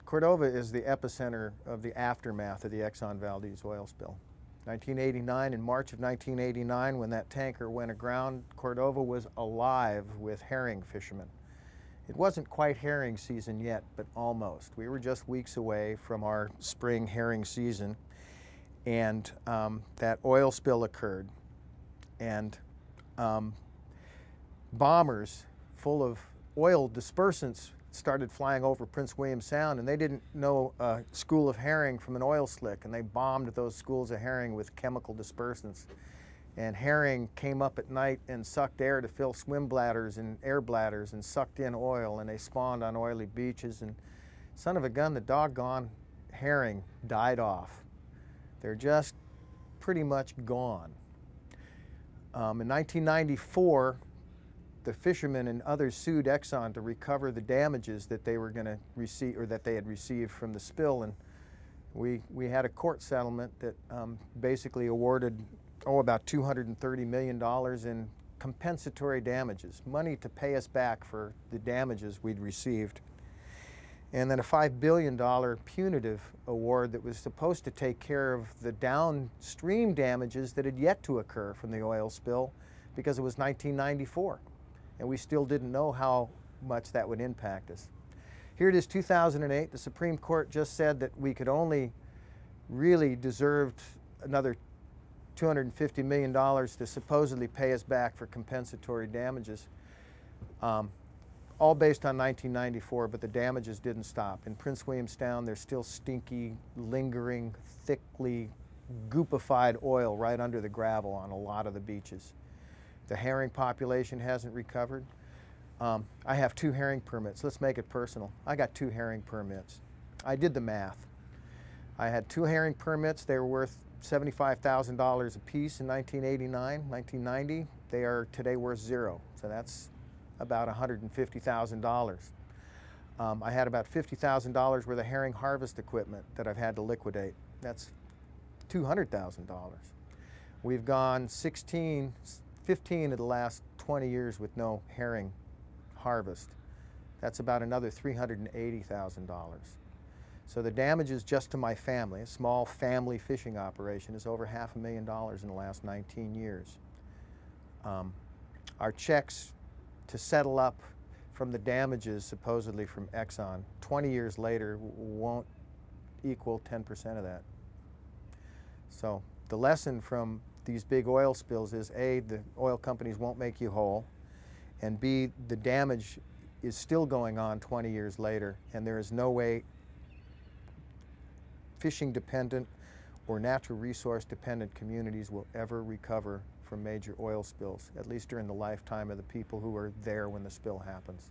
Cordova is the epicenter of the aftermath of the Exxon Valdez oil spill. 1989, in March of 1989, when that tanker went aground, Cordova was alive with herring fishermen. It wasn't quite herring season yet, but almost. We were just weeks away from our spring herring season, and that oil spill occurred. And bombers full of oil dispersants started flying over Prince William Sound, and they didn't know a school of herring from an oil slick, and they bombed those schools of herring with chemical dispersants. And herring came up at night and sucked air to fill swim bladders and air bladders and sucked in oil, and they spawned on oily beaches, and son of a gun, the doggone herring died off. They're just pretty much gone. In 1994, the fishermen and others sued Exxon to recover the damages that they were going to receive, or that they had received from the spill, and we had a court settlement that basically awarded about $230 million in compensatory damages, money to pay us back for the damages we'd received, and then a $5 billion punitive award that was supposed to take care of the downstream damages that had yet to occur from the oil spill, because it was 1994. And we still didn't know how much that would impact us. Here it is, 2008. The Supreme Court just said that we could only really deserved another $250 million to supposedly pay us back for compensatory damages, all based on 1994, but the damages didn't stop. In Prince William Sound, there's still stinky, lingering, thickly goopified oil right under the gravel on a lot of the beaches. The herring population hasn't recovered. I have 2 herring permits. Let's make it personal. I got 2 herring permits. I did the math. I had 2 herring permits. They were worth $75,000 a piece in 1989, 1990. They are today worth 0. So that's about $150,000. I had about $50,000 worth of herring harvest equipment that I've had to liquidate. That's $200,000. We've gone 15 of the last 20 years with no herring harvest. That's about another $380,000. So the damages just to my family, a small family fishing operation, is over $500,000 in the last 19 years. Our checks to settle up from the damages supposedly from Exxon 20 years later won't equal 10% of that. So the lesson from these big oil spills is A, the oil companies won't make you whole, and B, the damage is still going on 20 years later, and there is no way fishing dependent or natural resource dependent communities will ever recover from major oil spills, at least during the lifetime of the people who were there when the spill happens.